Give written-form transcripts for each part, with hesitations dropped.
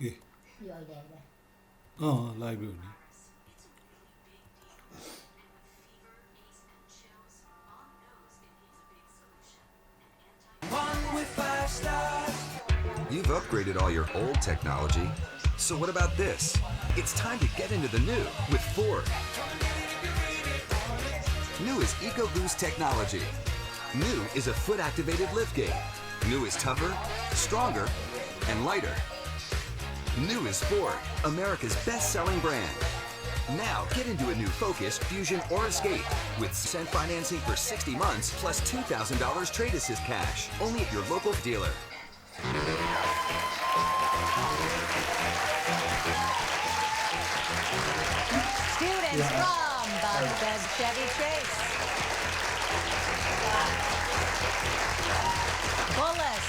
Okay. 要来的。Oh, library. You've upgraded all your old technology. So what about this? It's time to get into the new with Ford. New is EcoBoost technology. New is a foot-activated liftgate. New is tougher, stronger, and lighter. New is Ford, America's best-selling brand. Now get into a new Focus, Fusion, or Escape with cent financing for 60 months plus $2,000 trade assist cash. Only at your local dealer. Students from Bethesda Chevy Chase. Bullis.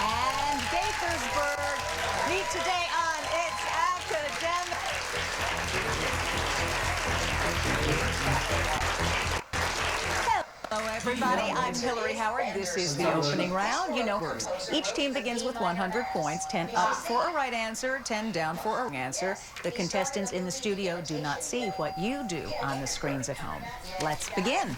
And Gaithersburg meet today on its academic. Hello, everybody. I'm Hillary Howard. This is the opening round. You know, each team begins with 100 points, 10 up for a right answer, 10 down for a wrong answer. The contestants in the studio do not see what you do on the screens at home. Let's begin.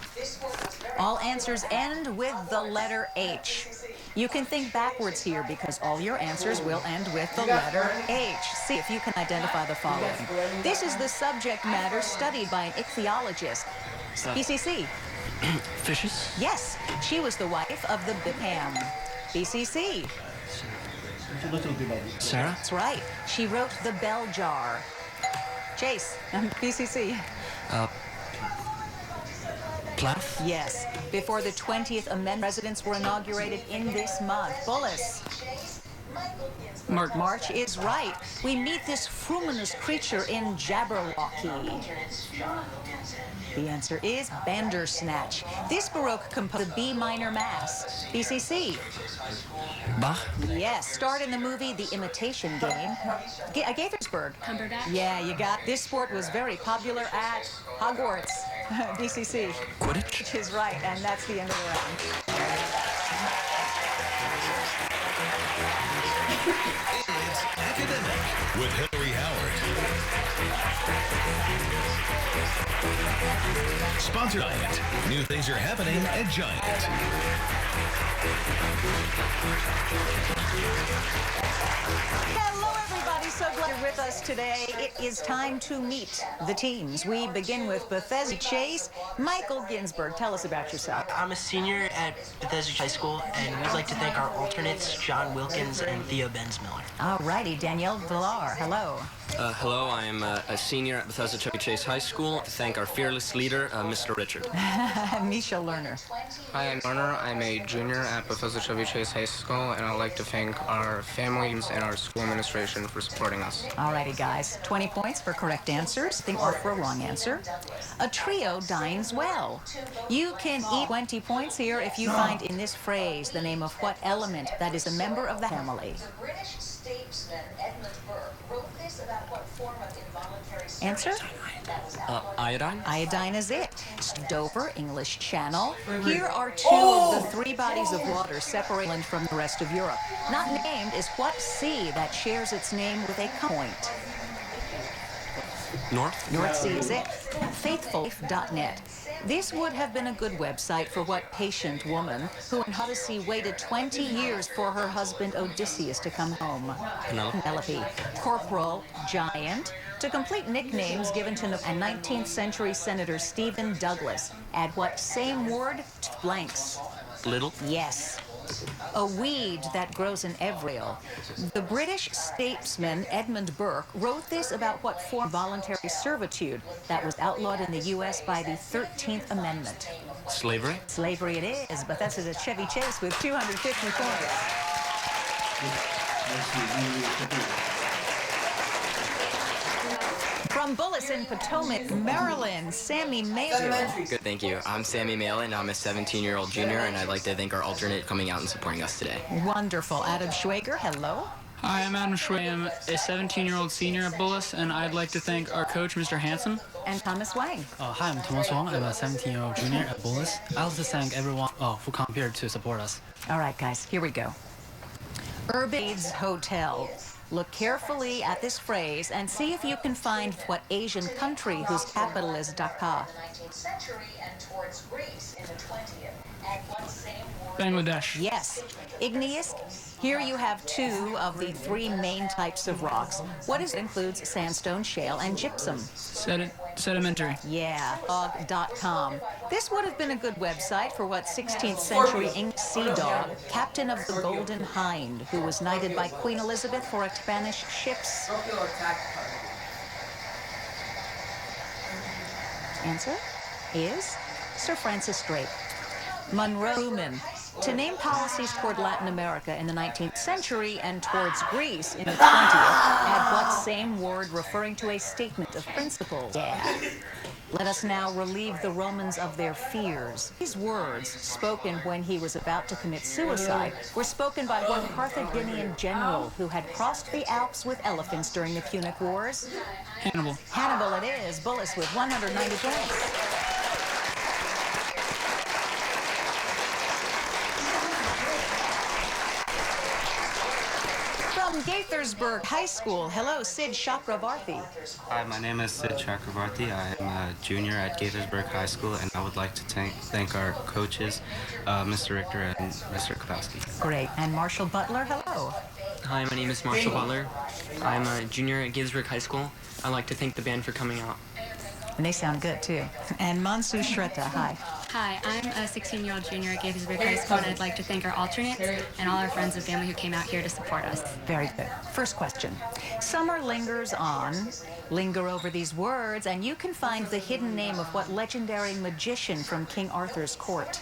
All answers end with the letter H. You can think backwards here because all your answers will end with the letter H. See if you can identify the following. This is the subject matter studied by an ichthyologist. BCC. Fishes? Yes, she was the wife of the Bipham. BCC. Sarah? That's right. She wrote The Bell Jar. Chase. BCC. Plath? Yes. Before the 20th Amendment, presidents were inaugurated in this month. Bullis. March is right. We meet this fruminous creature in Jabberwocky. The answer is Bandersnatch. This Baroque composed the B minor Mass. BCC. Bach? Yes, starred in the movie The Imitation Game. Gaithersburg. Cumberbatch. Yeah, you got this sport was very popular at Hogwarts. BCC. Quidditch? Which is right, and that's the end of the round. It's Academic with Hillary Howard. Sponsored Giant. New things are happening at Giant. Hello, everybody. So glad you're with us today. It is time to meet the teams. We begin with Bethesda Chase. Michael Ginsberg, tell us about yourself. I'm a senior at Bethesda High School, and we'd like to thank our alternates, John Wilkins and Theo Bensmiller. All righty, Danielle Villar, hello. Hello, I'm a senior at Bethesda Chevy Chase High School. To thank our fearless leader, Mr. Richard. Misha Lerner. Hi, I'm Lerner. I'm a junior at Bethesda Chevy Chase High School, and I'd like to thank our families and our school administration for supporting us. All righty, guys. 20 points for correct answers. Think or for a wrong answer. A trio dines well. You can eat 20 points here if you find in this phrase the name of what element that is a member of the family. Answer? Iodine? Iodine is it. Dover, English Channel. Here are two of the three bodies of water separated from the rest of Europe. Not named is what sea that shares its name with a point. North Sea is it. Faithful.net. This would have been a good website for what patient woman who in Odyssey waited 20 years for her husband Odysseus to come home. Penelope. Corporal, giant. To complete nicknames given to a 19th century Senator Stephen Douglas. Add what same word to blanks? Little? Yes. A weed that grows in Evriel. The British statesman Edmund Burke wrote this about what form of voluntary servitude that was outlawed in the U.S. by the 13th Amendment. Slavery? Slavery it is, but that's a Chevy Chase with 250 points. From Bullis in Potomac, Maryland, Sammy Mailer. Good, thank you. I'm Sammy Malin. I'm a 17-year-old junior, and I'd like to thank our alternate coming out and supporting us today. Wonderful. Adam Schwager, hello. Hi, I'm Adam Schwager. I'm a 17-year-old senior at Bullis, and I'd like to thank our coach, Mr. Hansen. And Thomas Wang. Hi, I'm Thomas Wang. I'm a 17-year-old junior at Bullis. I'd like to thank everyone who came here to support us. All right, guys, here we go. Urbaid's Hotel. Look carefully at this phrase and see if you can find what Asian country whose capital is Dhaka. Bangladesh. Yes. Igneous. Here you have two of the three main types of rocks. What includes sandstone, shale, and gypsum? Sedimentary. Yeah, dog.com. This would have been a good website for what 16th century English sea dog, captain of the Golden Hind, who was knighted by Queen Elizabeth for a Spanish ship's... Answer is Sir Francis Drake. Monroe Newman. To name policies toward Latin America in the 19th century and towards Greece in the 20th, add what same word referring to a statement of principles? Yeah. Let us now relieve the Romans of their fears. These words, spoken when he was about to commit suicide, were spoken by one Carthaginian general who had crossed the Alps with elephants during the Punic Wars. Hannibal. Hannibal it is. Bullis with 190 points. From Gaithersburg High School, hello, Sid Chakravarthi. Hi, my name is Sid Chakravarthi. I am a junior at Gaithersburg High School, and I would like to thank our coaches, Mr. Richter and Mr. Kapowski. Great. And Marshall Butler, hello. Hi, my name is Marshall Butler. I'm a junior at Gaithersburg High School. I'd like to thank the band for coming out. And they sound good, too. And Mansu Shreta, hi. Hi, I'm a 16-year-old junior at Gaithersburg High School, and I'd like to thank our alternates and all our friends and family who came out here to support us. Very good. First question. Summer lingers on. Linger over these words, and you can find the hidden name of what legendary magician from King Arthur's court?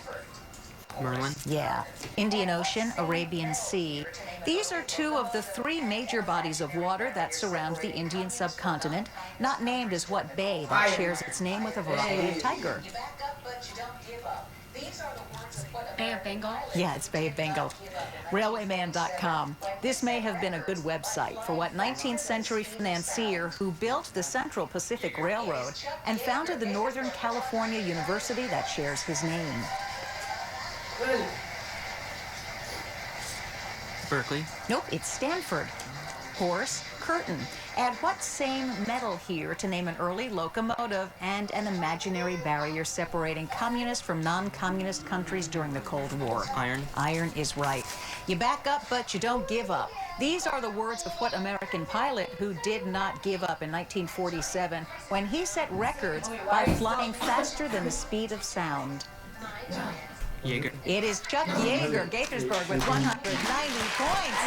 Merlin? Yeah. Indian Ocean, Arabian Sea. These are two of the three major bodies of water that surround the Indian subcontinent, not named as what bay that shares its name with a variety of tiger. Bay of Bengal? Yeah, it's Bay of Bengal. Railwayman.com. This may have been a good website for what 19th century financier who built the Central Pacific Railroad and founded the Northern California University that shares his name. Berkeley? Nope, it's Stanford. Horse, curtain. Add what same metal here to name an early locomotive and an imaginary barrier separating communist from non-communist countries during the Cold War? Iron. Iron is right. You back up, but you don't give up. These are the words of what American pilot who did not give up in 1947 when he set records by flying faster than the speed of sound. Yeager. It is Chuck Yeager, Gaithersburg, with 190 points.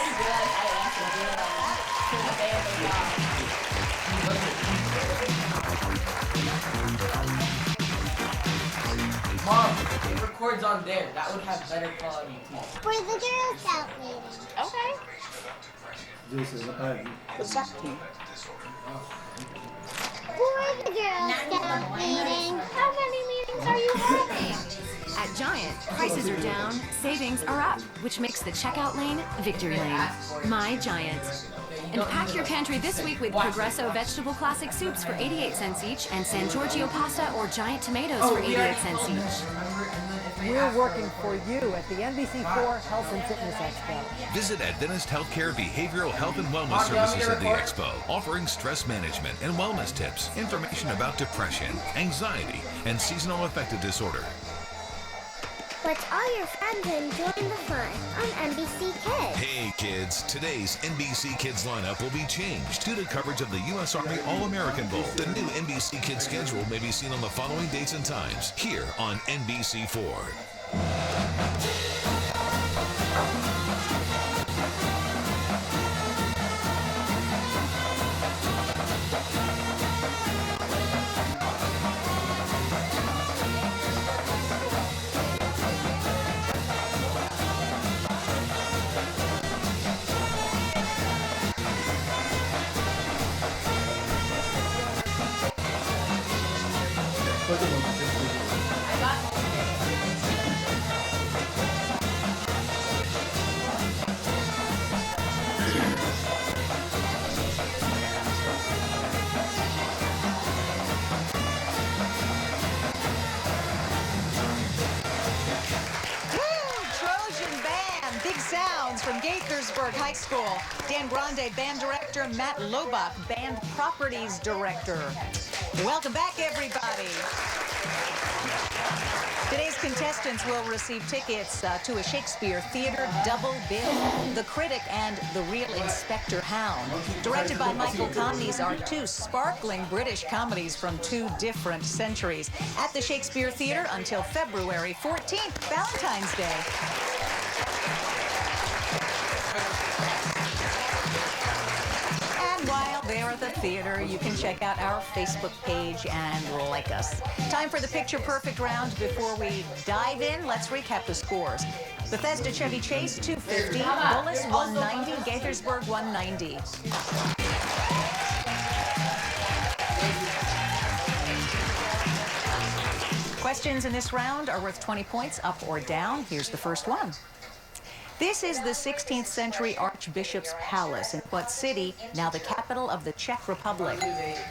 Mom, it records on there. That would have better quality too. For the Girl Scout meeting. Okay. What's that team? For the Girl Scout meeting. How many meetings are you having? At Giant, prices are down, savings are up, which makes the checkout lane victory lane. My Giant. And pack your pantry this week with Progresso Vegetable Classic Soups for 88 cents each and San Giorgio Pasta or Giant Tomatoes for 88 cents each. We're working for you at the NBC4 Health and Fitness Expo. Visit Adventist Healthcare Behavioral Health and Wellness Services at the Expo, offering stress management and wellness tips, information about depression, anxiety, and seasonal affective disorder. Let all your friends and join the fun on NBC Kids. Hey kids, today's NBC Kids lineup will be changed due to coverage of the U.S. Army All-American Bowl. The new NBC Kids schedule may be seen on the following dates and times here on NBC4. From Gaithersburg High School, Dan Grande, Band Director, Matt Lobach, Band Properties Director. Welcome back, everybody. Today's contestants will receive tickets to a Shakespeare Theater double bill, The Critic and The Real Inspector Hound. Directed by Michael Kahn, these are two sparkling British comedies from two different centuries. At the Shakespeare Theater until February 14th, Valentine's Day. And while they're at the theater, you can check out our Facebook page and like us. Time for the Picture Perfect round. Before we dive in, let's recap the scores. Bethesda Chevy Chase, 250. Bullis, 190. Gaithersburg, 190. Questions in this round are worth 20 points, up or down. Here's the first one. This is the 16th century Archbishop's Palace in what city, now the capital of the Czech Republic?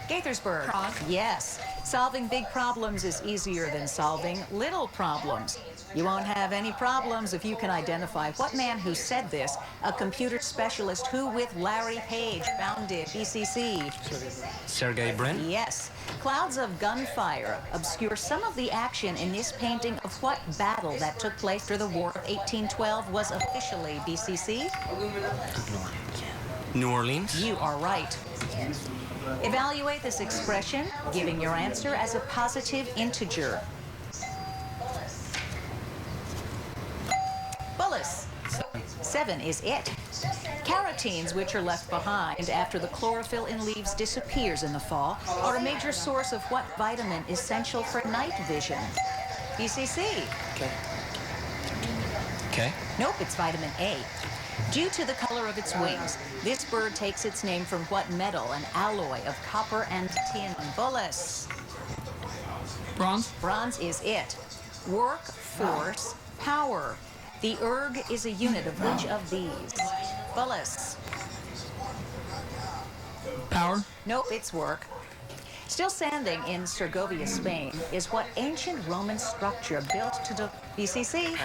Gaithersburg. Prague. Yes. Solving big problems is easier than solving little problems. You won't have any problems if you can identify what man who said this, a computer specialist who, with Larry Page, founded BCC. Sergey Brin? Yes. Clouds of gunfire obscure some of the action in this painting of what battle that took place after the War of 1812 was officially BCC? New Orleans? You are right. Evaluate this expression, giving your answer as a positive integer. Bullis. 7 is it. Carotenes, which are left behind after the chlorophyll in leaves disappears in the fall, are a major source of what vitamin essential for night vision? BCC. Okay. Nope, it's vitamin A. Due to the color of its wings, this bird takes its name from what metal, an alloy of copper and tin? Bullis. Bronze. Bronze is it. Work, force, power. The erg is a unit of which of these? Bullis. Power. Nope, it's work. Still standing in Segovia, Spain, is what ancient Roman structure built to the BCC?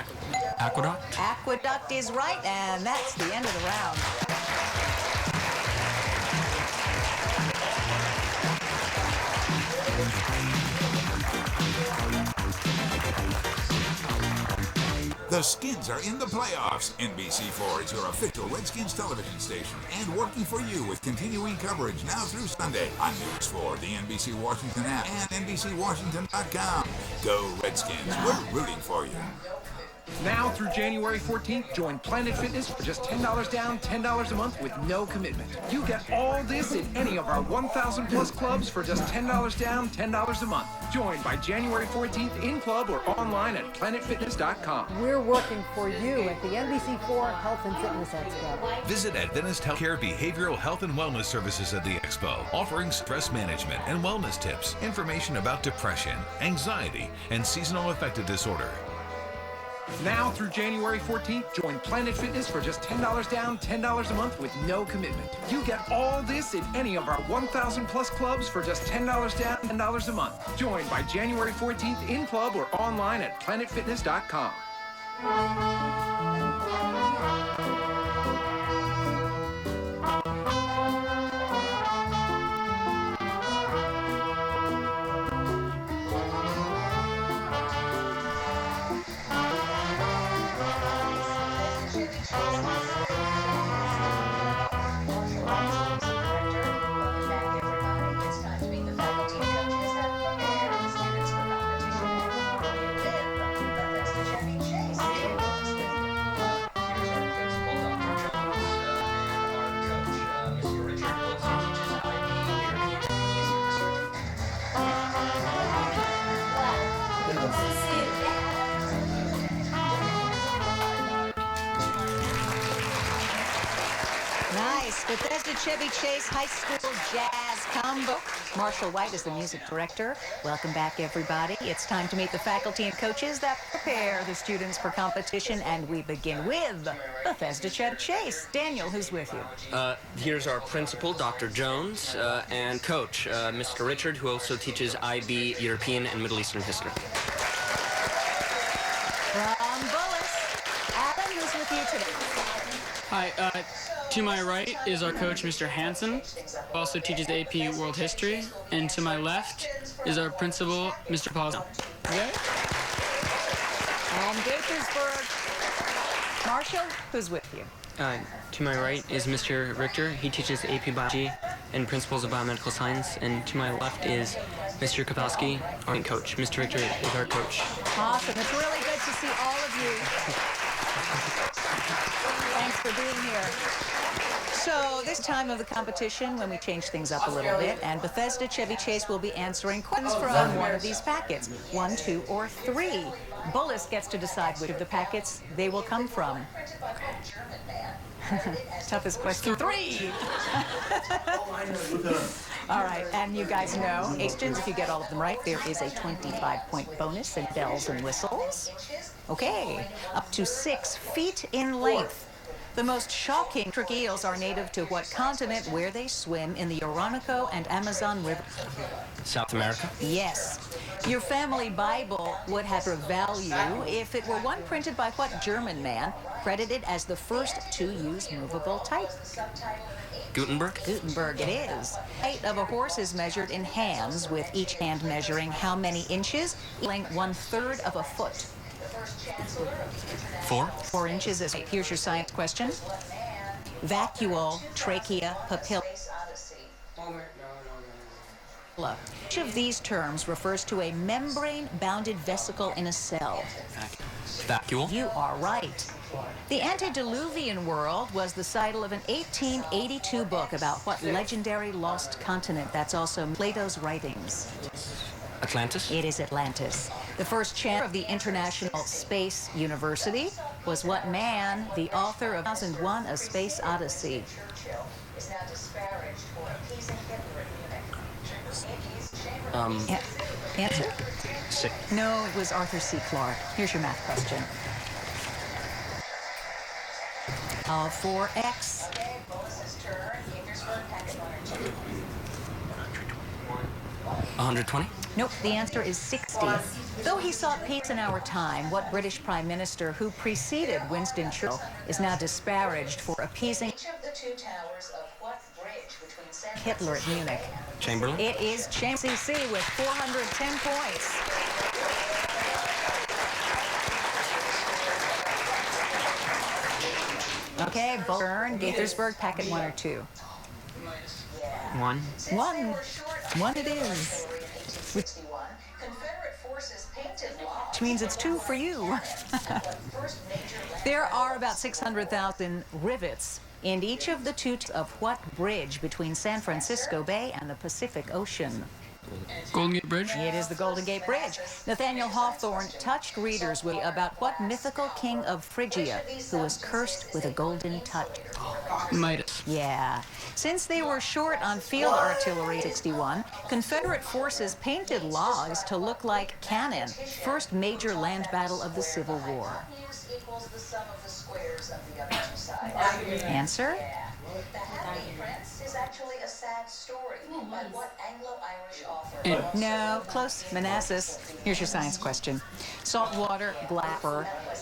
Aqueduct? Aqueduct is right, and that's the end of the round. The Skins are in the playoffs. NBC4 is your official Redskins television station and working for you with continuing coverage now through Sunday on News 4, the NBC Washington app, and NBCWashington.com. Go Redskins. We're rooting for you. Now through January 14th, join Planet Fitness for just $10 down, $10 a month with no commitment. You get all this in any of our 1,000 plus clubs for just $10 down, $10 a month. Join by January 14th in club or online at planetfitness.com. We're working for you at the NBC4 Health and Fitness Expo. Visit Adventist Healthcare Behavioral Health and Wellness Services at the Expo, offering stress management and wellness tips, information about depression, anxiety, and seasonal affective disorder. Now through January 14th, join Planet Fitness for just $10 down, $10 a month with no commitment. You get all this in any of our 1,000 plus clubs for just $10 down, $10 a month. Join by January 14th in club or online at planetfitness.com. Nice. Bethesda Chevy Chase High School Jazz Combo. Marshall White is the music director. Welcome back, everybody. It's time to meet the faculty and coaches that prepare the students for competition, and we begin with Bethesda Chevy Chase. Daniel, who's with you? Here's our principal, Dr. Jones, and coach, Mr. Richard, who also teaches IB European and Middle Eastern history. From Bullis, Adam, who's with you today? Hi, Hi, to my right is our coach, Mr. Hansen, who also teaches AP World History. And to my left is our principal, Mr. Paulson. And Gaithersburg. Marshall, who's with you? To my right is Mr. Richter. He teaches AP Biology and Principles of Biomedical Science. And to my left is Mr. Kapowski, our coach. Mr. Richter is our coach. Awesome. It's really good to see all of you. Thanks for being here. So this time of the competition, when we change things up a little bit, and Bethesda Chevy Chase will be answering questions from one of these packets, 1, 2, or 3. Bullis gets to decide which of the packets they will come from. Toughest question. 3. All right, and you guys know, Hastings, if you get all of them right, there is a 25-point bonus and bells and whistles. Okay, up to 6 feet in length. The most shocking trick eels are native to what continent, where they swim in the Orinoco and Amazon River? South America? Yes. Your family Bible would have a value if it were one printed by what German man, credited as the first to use movable type? Gutenberg? Gutenberg it is. Height of a horse is measured in hands, with each hand measuring how many inches, equaling 1/3 of a foot. 4. 4 inches is. Here's your science question. Vacuole, trachea, papilla. Which of these terms refers to a membrane-bounded vesicle in a cell? Vacuole? You are right. The antediluvian world was the title of an 1882 book about what legendary lost continent? That's also Plato's writings. Atlantis? It is Atlantis. The first chancellor of the International Space University was what man, the author of 2001: A Space Odyssey? Answer? 6. No, it was Arthur C. Clarke. Here's your math question. 4x. 120? Nope, the answer is 60. Though he sought peace in our time, what British Prime Minister who preceded Winston Churchill is now disparaged for appeasing each of the 2 towers of what bridge between Hitler at Munich? Chamberlain? It is Chamberlain CC with 410 points. Okay, Burn, Gaithersburg, packet 1 or 2? 1. 1. 1 it is. Which means it's 2 for you. There are about 600,000 rivets in each of the 2 of what bridge between San Francisco Bay and the Pacific Ocean? Golden Gate Bridge? It is the Golden Gate Bridge. Nathaniel Hawthorne touched readers with about what mythical king of Phrygia who was cursed with a golden touch? Midas. Yeah. Since they were short on field artillery, 61, Confederate forces painted logs to look like cannon. First major land battle of the Civil War. Answer? Is actually a sad story by what Anglo-Irish author? No, close. Manassas. Here's your science question. Salt water, glass.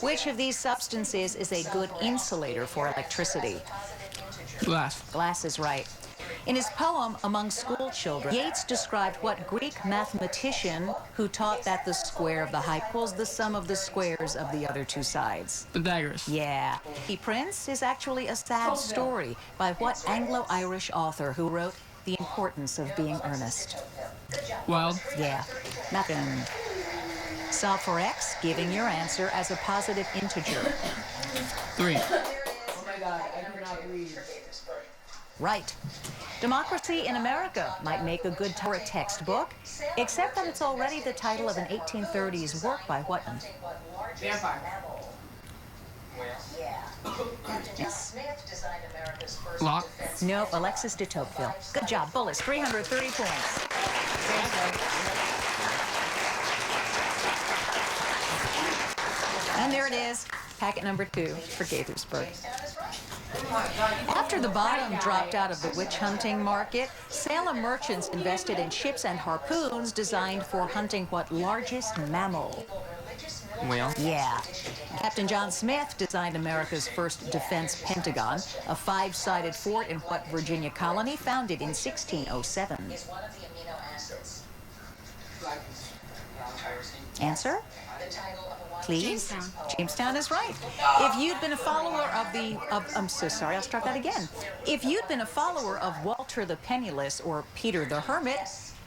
Which of these substances is a good insulator for electricity? Glass. Glass is right. In his poem, Among School Children, Yeats described what Greek mathematician who taught that the square of the height equals the sum of the squares of the other 2 sides? Pythagoras. Yeah. The Prince is actually a sad story by what Anglo-Irish author who wrote The Importance of Being Earnest? Wilde. Yeah. Nothing. Solve for x, giving your answer as a positive integer. 3. Oh my god, I cannot breathe. Right. Democracy in America might make a good for a textbook, except that it's already the title of an 1830s work by what? Vampire. Locke. No, Alexis de Tocqueville. Good job, Bullis. 330 points. And there it is, packet number 2 for Gaithersburg. After the bottom dropped out of the witch hunting market, Salem merchants invested in ships and harpoons designed for hunting what largest mammal? Whale? Yeah. Captain John Smith designed America's first defense pentagon, a five-sided fort in what Virginia colony, founded in 1607. Answer? Please? Jamestown. Jamestown is right. If you'd been a follower I'm so sorry, I'll start that again. If you'd been a follower of Walter the Penniless or Peter the Hermit,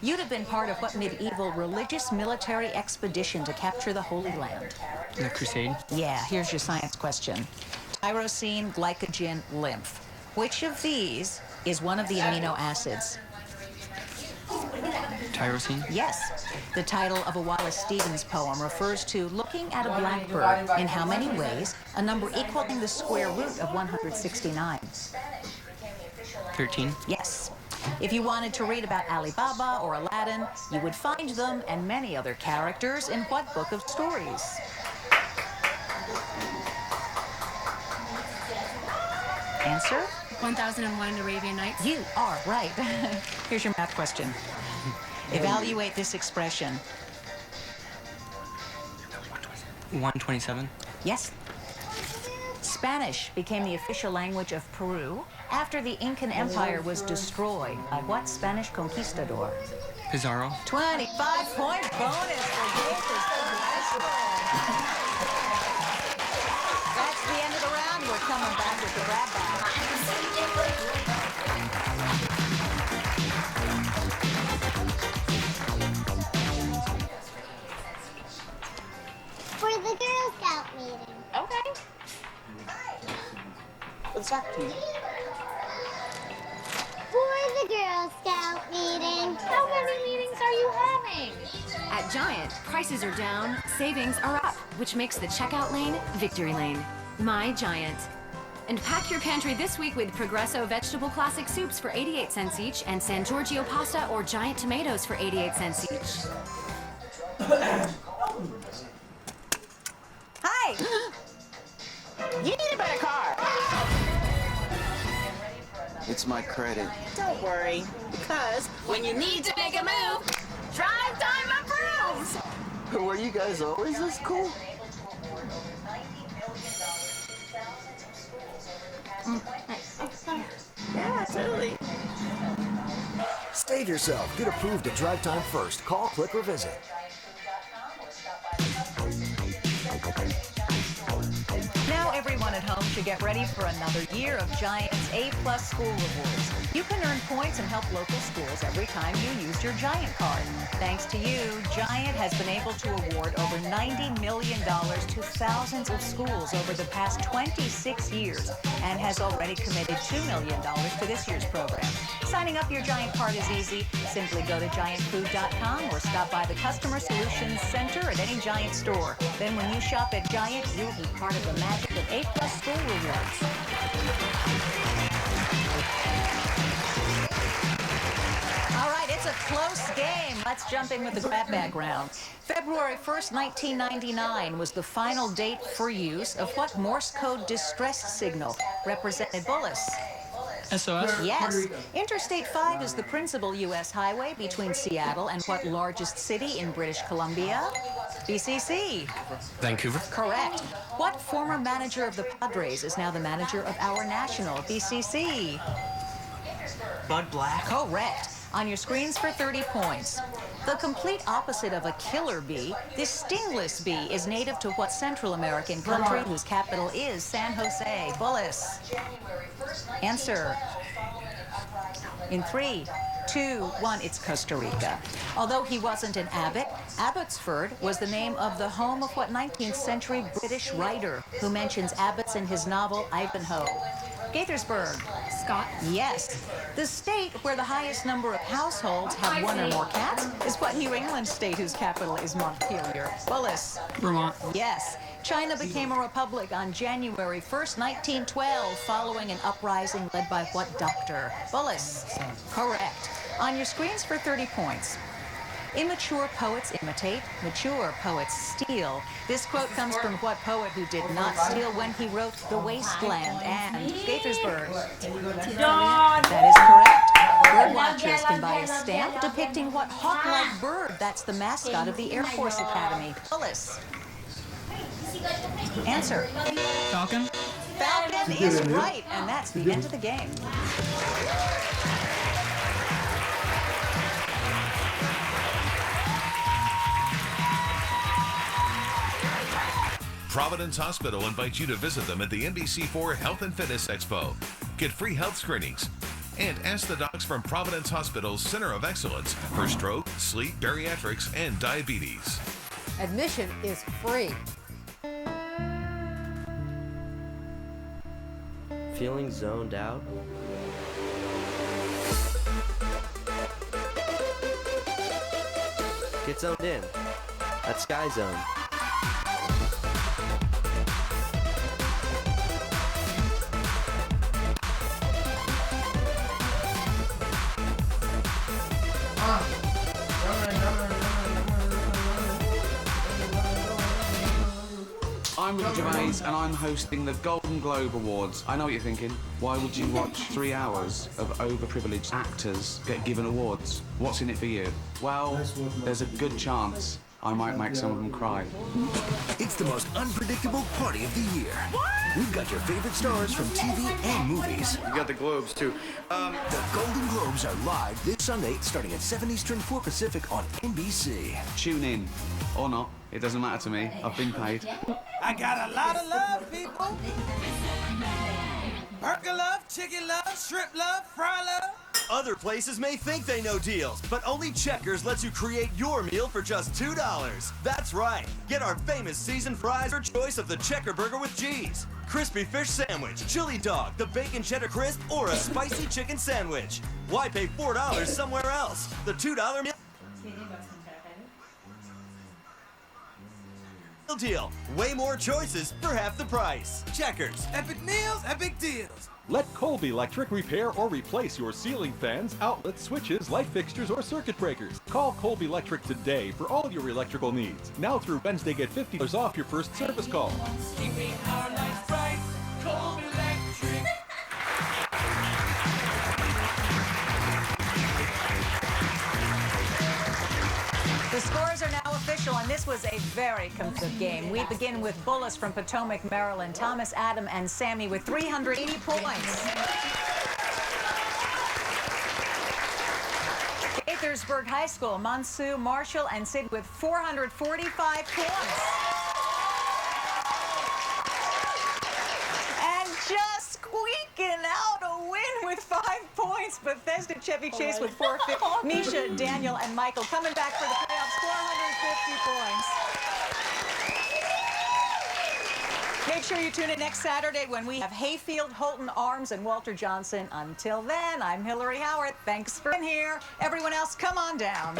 you'd have been part of what medieval religious military expedition to capture the Holy Land? The Crusade? Yeah, here's your science question. Tyrosine, glycogen, lymph. Which of these is one of the amino acids? Tyrosine? Yes. The title of a Wallace Stevens poem refers to looking at a blackbird in how many ways? A number equaling the square root of 169. 13? Yes. If you wanted to read about Alibaba or Aladdin, you would find them and many other characters in what book of stories? Answer? 1001 Arabian Nights. You are right. Here's your math question. Evaluate this expression. 127? Yes. Spanish became the official language of Peru after the Incan Empire was destroyed by what Spanish conquistador? Pizarro? 25-point bonus for Gators. That's the end of the round. We're coming back with the grab bag. For the Girl Scout meeting. Okay. What's that? For the Girl Scout meeting. How many meetings are you having? At Giant, prices are down, savings are up, which makes the checkout lane victory lane. My Giant. And pack your pantry this week with Progresso vegetable classic soups for 88 cents each and San Giorgio pasta or giant tomatoes for 88 cents each. Hi! You need a better car. It's my credit. Don't worry, because when you need to make a move, Drive Time approves! Were you guys always this cool? Yeah, totally. Save yourself. Get approved at Drive Time first. Call, click, or visit. Now everyone at home should get ready for another year of Giant's A-plus school rewards. You can earn points and help local schools every time you use your Giant card. Thanks to you, Giant has been able to award over $90 million to thousands of schools over the past 26 years and has already committed $2 million to this year's program. Signing up your Giant card is easy. Simply go to giantfood.com or stop by the Customer Solutions Center at any Giant store. Then when you shop at Giant, you'll be part of the magic of A-plus school rewards. All right, it's a close game. Let's jump in with the grab bag round. February 1st, 1999 was the final date for use of what Morse code distress signal represented Bullis? SOS? Yes. Interstate 5 is the principal U.S. highway between Seattle and what largest city in British Columbia? BCC. Vancouver? Correct. What former manager of the Padres is now the manager of our national BCC? Bud Black? Correct. On your screens for 30 points. The complete opposite of a killer bee, this stingless bee is native to what Central American country whose capital is San Jose? Bullis. Answer. In 3, 2, 1, it's Costa Rica. Although he wasn't an abbot, Abbotsford was the name of the home of what 19th century British writer who mentions abbots in his novel Ivanhoe? Gaithersburg. Scott. Yes. The state where the highest number of households have one or more cats is what New England state whose capital is Montpelier? Bullis. Vermont. Yes. China became a republic on January 1st, 1912, following an uprising led by what doctor? Bullis. Correct. On your screens for 30 points. Immature poets imitate, mature poets steal. This quote comes from what poet who did not steal when he wrote The Wasteland and Gaithersburg? That is correct. Bird watchers can buy a stamp depicting what hawk-like bird that's the mascot of the Air Force Academy? Bullis. Answer. Falcon. Falcon is right, and that's the end of the game. Providence Hospital invites you to visit them at the NBC4 Health and Fitness Expo. Get free health screenings. And ask the docs from Providence Hospital's Center of Excellence for stroke, sleep, bariatrics, and diabetes. Admission is free. Feeling zoned out? Get zoned in at Sky Zone. I'm Ricky Gervais and I'm hosting the Golden Globe Awards. I know what you're thinking. Why would you watch 3 hours of overprivileged actors get given awards? What's in it for you? Well, there's a good chance I might make some of them cry. It's the most unpredictable party of the year. We've got your favorite stars from TV and movies. You got the Globes, too. The Golden Globes are live this Sunday, starting at 7 Eastern, 4 Pacific on NBC. Tune in. Or not. It doesn't matter to me. I've been paid. I got a lot of love, people. Burger love, chicken love, shrimp love, fry love. Other places may think they know deals, but only Checkers lets you create your meal for just $2. That's right. Get our famous seasoned fries or choice of the Checker Burger with cheese, crispy fish sandwich, chili dog, the bacon cheddar crisp, or a spicy chicken sandwich. Why pay $4 somewhere else? The $2 meal deal. Way more choices for half the price. Checkers. Epic meals, epic deals. Let Colby Electric repair or replace your ceiling fans, outlets, switches, light fixtures, or circuit breakers. Call Colby Electric today for all your electrical needs. Now through Wednesday, get $50 off your first service call. Keeping our lights bright, Colby Electric. The scores are now official, and this was a very competitive game. We begin with Bullis from Potomac, Maryland. Thomas, Adam, and Sammy with 380 points. Gaithersburg High School, Mansu, Marshall, and Sid with 445 points. And just squeaking out a win with 5 points, Bethesda Chevy Chase with 450. Misha, Daniel, and Michael coming back for the playoffs, 450 points. Make sure you tune in next Saturday when we have Hayfield, Holton Arms, and Walter Johnson. Until then, I'm Hillary Howard. Thanks for being here. Everyone else, come on down.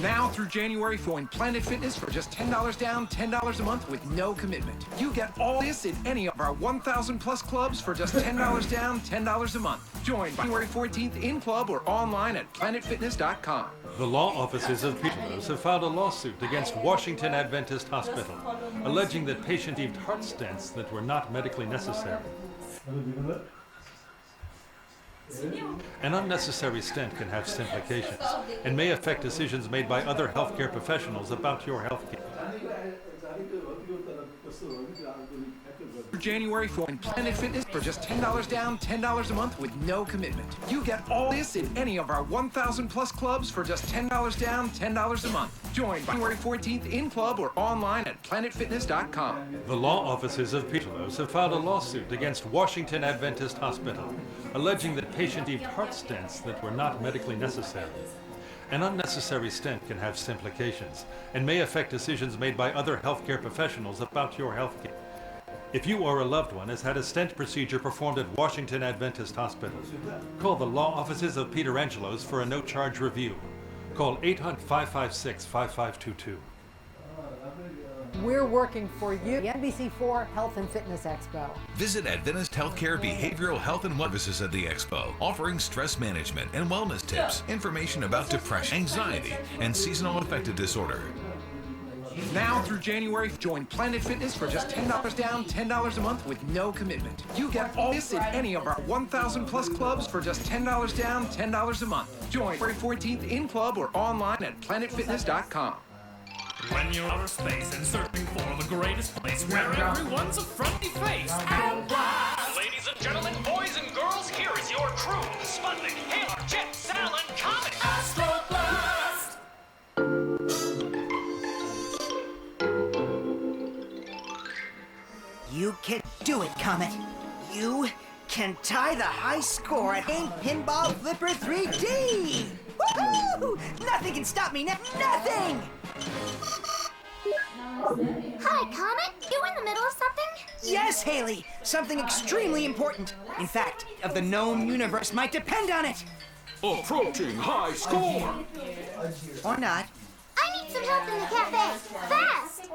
Now through January, join Planet Fitness for just $10 down, $10 a month with no commitment. You get all this in any of our 1,000 plus clubs for just $10 down, $10 a month. Join January 14th in club or online at planetfitness.com. The law offices of Peterlos have filed a lawsuit against Washington Adventist Hospital, alleging that patient received heart stents that were not medically necessary. An unnecessary stent can have implications and may affect decisions made by other healthcare professionals about your healthcare. For January, join Planet Fitness for just $10 down, $10 a month with no commitment. You get all this in any of our 1,000 plus clubs for just $10 down, $10 a month. Join January 14th in club or online at planetfitness.com. The law offices of Peterlos have filed a lawsuit against Washington Adventist Hospital, alleging that patient received heart stents that were not medically necessary. An unnecessary stent can have implications and may affect decisions made by other healthcare professionals about your healthcare. If you or a loved one has had a stent procedure performed at Washington Adventist Hospital, call the law offices of Peter Angelos for a no-charge review. Call 800-556-5522. We're working for you. The NBC4 Health and Fitness Expo. Visit Adventist Healthcare Behavioral Health and Wellness Services at the Expo, offering stress management and wellness tips, information about depression, anxiety, and seasonal affective disorder. Now through January, join Planet Fitness for just $10 down, $10 a month with no commitment. You get all this in any of our 1,000 plus clubs for just $10 down, $10 a month. Join February 14th in club or online at planetfitness.com. When you're outer space and searching for the greatest place where everyone's a friendly face. And ladies and gentlemen, boys and girls, here is your crew. Sputnik, Halar, Jet, Sal, and Comet. Astroblast! You can do it, Comet. You can tie the high score at Game Pinball Flipper 3D! Woohoo! Nothing can stop me now. Nothing! Hi, Comet. You in the middle of something? Yes, Haley. Something extremely important. In fact, of the known universe might depend on it. Approaching high score! Or not. I need some help in the cafe. Fast!